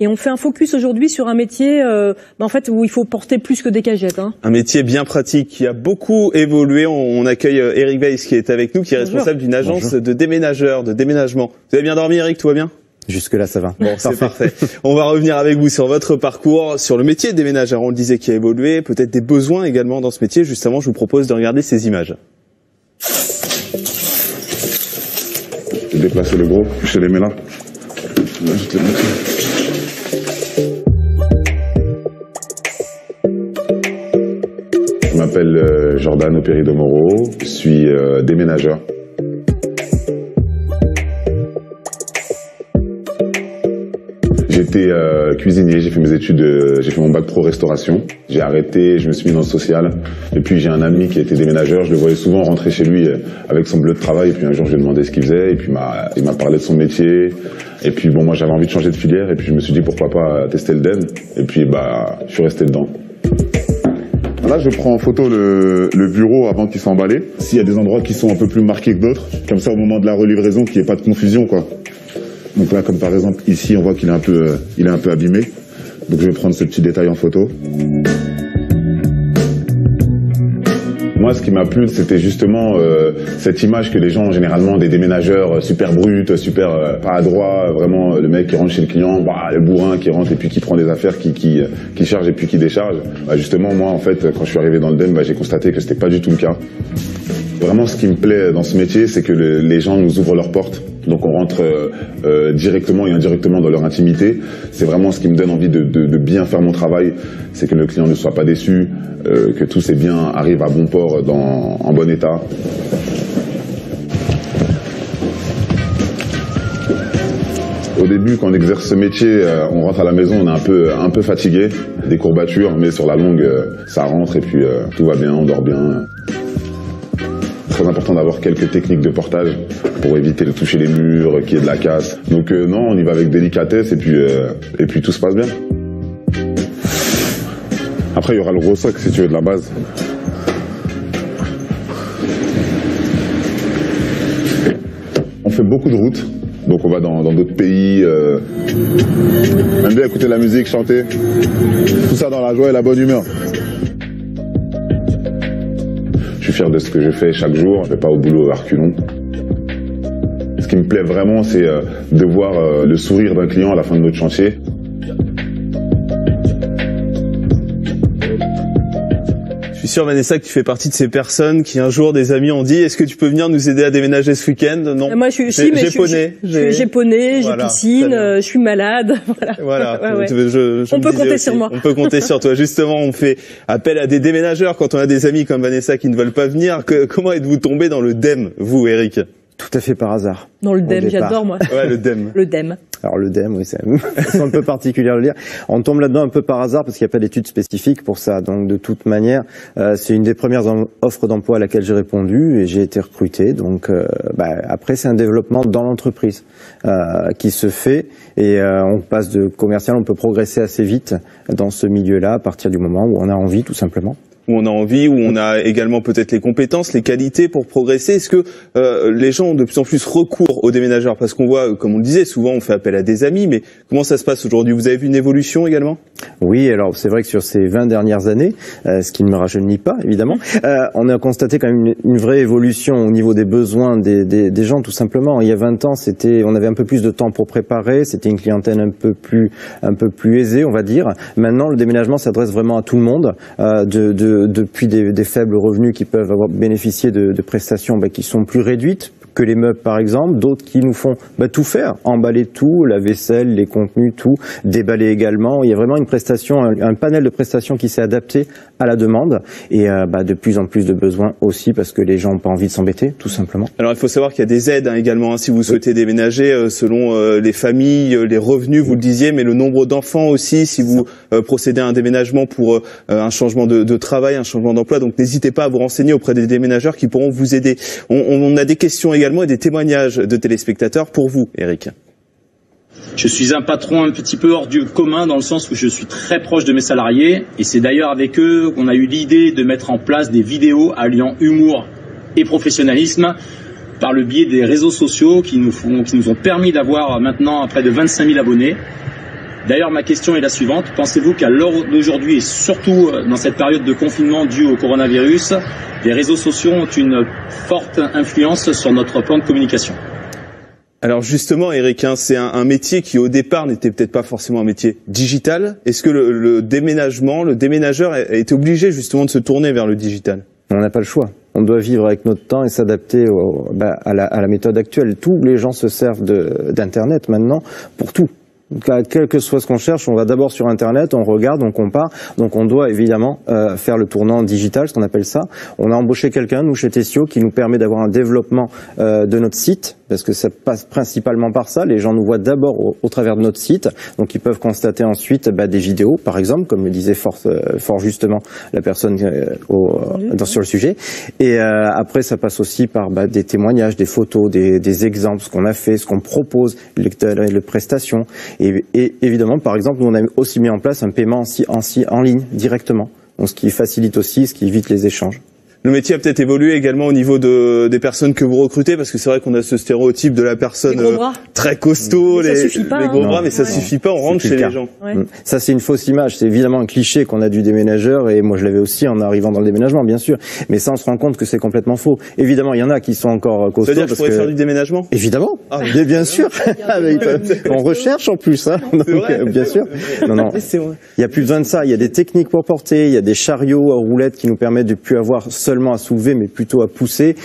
Et on fait un focus aujourd'hui sur un métier en fait, où il faut porter plus que des cagettes. Hein. Un métier bien pratique qui a beaucoup évolué. On accueille Eric Weiss qui est avec nous, qui est responsable d'une agence de déménageurs, de déménagement. Vous avez bien dormi, Eric? Tout va bien? Jusque-là, ça va. Bon, c'est parfait. On va revenir avec vous sur votre parcours, sur le métier de déménageur. On le disait, qui a évolué, peut-être des besoins également dans ce métier. Juste avant, je vous propose de regarder ces images. Je vais déplacer le gros, je te les mets là. Là, je te les mets. Je m'appelle Jordan Opéry de Moreau, je suis déménageur. J'étais cuisinier, j'ai fait mes études, j'ai fait mon bac pro restauration. J'ai arrêté, je me suis mis dans le social. Et puis j'ai un ami qui était déménageur, je le voyais souvent rentrer chez lui avec son bleu de travail. Et puis un jour je lui ai demandé ce qu'il faisait, et puis il m'a parlé de son métier. Et puis bon, moi j'avais envie de changer de filière, et puis je me suis dit pourquoi pas tester le DEM. Et puis je suis resté dedans. Là, je prends en photo le bureau avant qu'il soit emballé. S'il y a des endroits qui sont un peu plus marqués que d'autres, comme ça au moment de la relivraison, qu'il n'y ait pas de confusion, quoi. Donc là, comme par exemple ici, on voit qu'il est un peu abîmé. Donc je vais prendre ce petit détail en photo. Moi, ce qui m'a plu, c'était justement cette image que les gens, généralement, des déménageurs super bruts, super pas adroits, vraiment le mec qui rentre chez le client, le bourrin qui rentre et puis qui prend des affaires, qui charge et puis qui décharge. Justement, moi, en fait, quand je suis arrivé dans le DEM, j'ai constaté que c'était pas du tout le cas. Vraiment, ce qui me plaît dans ce métier, c'est que les gens nous ouvrent leurs portes. Donc on rentre directement et indirectement dans leur intimité. C'est vraiment ce qui me donne envie de bien faire mon travail. C'est que le client ne soit pas déçu, que tous ses biens arrivent à bon port en bon état. Au début, quand on exerce ce métier, on rentre à la maison, on est un peu fatigué, des courbatures, mais sur la longue, ça rentre et puis tout va bien, on dort bien. Très important d'avoir quelques techniques de portage pour éviter de toucher les murs, qu'il y ait de la casse. Donc non, on y va avec délicatesse et puis tout se passe bien. Après, il y aura le gros soc si tu veux de la base. On fait beaucoup de routes, donc on va dans d'autres pays. On aime bien écouter la musique, chanter. Tout ça dans la joie et la bonne humeur. Je suis fier de ce que je fais chaque jour, je ne vais pas au boulot à reculons. Ce qui me plaît vraiment, c'est de voir le sourire d'un client à la fin de notre chantier. Je suis sûr, Vanessa, que tu fais partie de ces personnes qui un jour, des amis ont dit, est-ce que tu peux venir nous aider à déménager ce week-end? Non. Moi, je suis japonais, j'ai piscine, je suis malade. Voilà. On peut compter sur moi. On peut compter sur toi. Justement, on fait appel à des déménageurs quand on a des amis comme Vanessa qui ne veulent pas venir. Comment êtes-vous tombé dans le DEM, vous, Eric? Tout à fait par hasard. Dans le DEM, j'adore moi. Ouais, le DEM. Le DEM. Alors le DEM, oui, c'est un peu particulier à le dire. On tombe là-dedans un peu par hasard parce qu'il n'y a pas d'études spécifiques pour ça. Donc de toute manière, c'est une des premières offres d'emploi à laquelle j'ai répondu et j'ai été recruté. Donc après, c'est un développement dans l'entreprise qui se fait et on passe de commercial, on peut progresser assez vite dans ce milieu-là à partir du moment où on a envie, tout simplement. Où on a envie, où on a également peut-être les compétences, les qualités pour progresser. Est-ce que les gens ont de plus en plus recours aux déménageurs? Parce qu'on voit, comme on le disait, souvent on fait appel à des amis, mais comment ça se passe aujourd'hui? Vous avez vu une évolution également? Oui, alors c'est vrai que sur ces 20 dernières années, ce qui ne me rajeunit pas évidemment, on a constaté quand même une vraie évolution au niveau des besoins des gens, tout simplement. Il y a 20 ans, on avait un peu plus de temps pour préparer, c'était une clientèle un peu plus aisée, on va dire. Maintenant, le déménagement s'adresse vraiment à tout le monde, depuis des faibles revenus qui peuvent avoir bénéficié de prestations qui sont plus réduites que les meubles par exemple, d'autres qui nous font tout faire, emballer tout, la vaisselle, les contenus, tout, déballer également. Il y a vraiment une prestation, un panel de prestations qui s'est adapté à la demande et de plus en plus de besoins aussi parce que les gens n'ont pas envie de s'embêter, tout simplement. Alors il faut savoir qu'il y a des aides également si vous souhaitez déménager selon les familles, les revenus, vous le disiez, mais le nombre d'enfants aussi si vous procédez à un déménagement pour un changement de travail, un changement d'emploi. Donc n'hésitez pas à vous renseigner auprès des déménageurs qui pourront vous aider. On a des questions également et des témoignages de téléspectateurs pour vous, Eric. Je suis un patron un petit peu hors du commun dans le sens où je suis très proche de mes salariés et c'est d'ailleurs avec eux qu'on a eu l'idée de mettre en place des vidéos alliant humour et professionnalisme par le biais des réseaux sociaux qui nous ont permis d'avoir maintenant près de 25 000 abonnés. D'ailleurs, ma question est la suivante. Pensez-vous qu'à l'heure d'aujourd'hui, et surtout dans cette période de confinement due au coronavirus, les réseaux sociaux ont une forte influence sur notre plan de communication? Alors justement, Eric, c'est un métier qui au départ n'était peut-être pas forcément un métier digital. Est-ce que le déménageur est obligé justement de se tourner vers le digital? On n'a pas le choix. On doit vivre avec notre temps et s'adapter à la méthode actuelle. Tous les gens se servent d'Internet maintenant pour tout. Quel que soit ce qu'on cherche, on va d'abord sur Internet, on regarde, on compare. Donc on doit évidemment faire le tournant digital, ce qu'on appelle ça. On a embauché quelqu'un, nous chez Tessio, qui nous permet d'avoir un développement de notre site, parce que ça passe principalement par ça. Les gens nous voient d'abord au travers de notre site, donc ils peuvent constater ensuite des vidéos, par exemple, comme le disait fort justement la personne sur le sujet. Et après, ça passe aussi par des témoignages, des photos, des exemples, ce qu'on a fait, ce qu'on propose, les prestations. Et évidemment, par exemple, nous on a aussi mis en place un paiement en ligne directement, donc ce qui facilite aussi, ce qui évite les échanges. Le métier a peut-être évolué également au niveau des personnes que vous recrutez, parce que c'est vrai qu'on a ce stéréotype de la personne très costaud, les gros bras, mais ça suffit pas, on rentre chez les gens. Ouais. Ça c'est une fausse image, c'est évidemment un cliché qu'on a du déménageur, et moi je l'avais aussi en arrivant dans le déménagement, bien sûr, mais ça on se rend compte que c'est complètement faux. Évidemment, il y en a qui sont encore costauds. C'est-à-dire que je pourrais faire du déménagement? Évidemment, bien sûr. On recherche en plus, donc bien sûr. Non, il y a plus besoin de ça, il y a des techniques pour porter, il y a des chariots à roulettes qui nous permettent de plus avoir seulement à soulever, mais plutôt à pousser,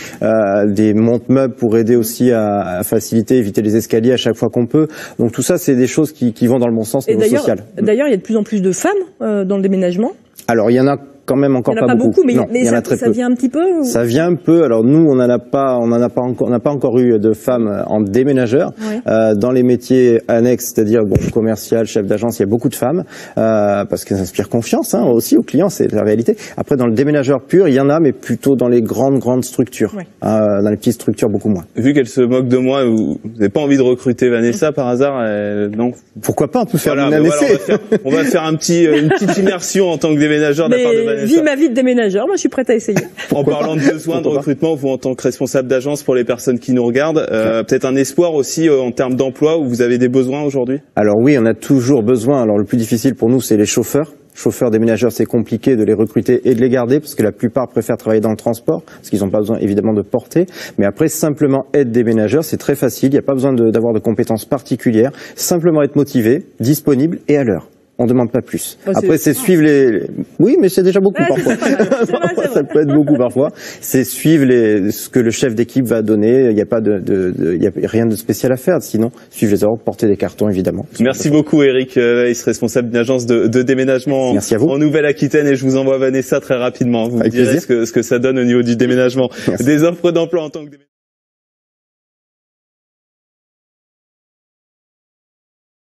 des monte-meubles pour aider aussi à faciliter, éviter les escaliers à chaque fois qu'on peut. Donc tout ça, c'est des choses qui vont dans le bon sens niveau social. D'ailleurs, il y a de plus en plus de femmes dans le déménagement. Alors, il y en a quand même encore pas beaucoup. Mais ça vient un petit peu. Ça vient un peu. Alors nous, on n'a pas encore eu de femmes en déménageur. Dans les métiers annexes, c'est-à-dire commercial, chef d'agence, il y a beaucoup de femmes parce qu'elles inspirent confiance aussi aux clients, c'est la réalité. Après, dans le déménageur pur, il y en a, mais plutôt dans les grandes structures. Dans les petites structures, beaucoup moins. Vu qu'elle se moque de moi, vous n'avez pas envie de recruter Vanessa par hasard? Non. Pourquoi pas? On peut faire une essai. On va faire une petite immersion en tant que déménageur de la part de Vanessa. Vis ma vie de déménageur, moi je suis prête à essayer. En parlant de besoin de recrutement, vous en tant que responsable d'agence pour les personnes qui nous regardent, peut-être un espoir aussi en termes d'emploi, où vous avez des besoins aujourd'hui? Alors oui, on a toujours besoin. Alors le plus difficile pour nous, c'est les chauffeurs. Chauffeurs déménageurs, c'est compliqué de les recruter et de les garder parce que la plupart préfèrent travailler dans le transport parce qu'ils n'ont pas besoin évidemment de porter. Mais après, simplement être déménageur, c'est très facile. Il n'y a pas besoin d'avoir de compétences particulières. Simplement être motivé, disponible et à l'heure. On demande pas plus. Après, c'est suivre Oui, mais c'est déjà beaucoup parfois. Ça peut être beaucoup parfois. C'est suivre ce que le chef d'équipe va donner. Il n'y a pas il y a rien de spécial à faire. Sinon, suivre les ordres, porter des cartons, évidemment. Merci beaucoup, Eric. Il est responsable d'une agence de déménagement en Nouvelle-Aquitaine, et je vous envoie Vanessa très rapidement. Vous me direz ce que ça donne au niveau du déménagement. Des offres d'emploi en tant que déménageur.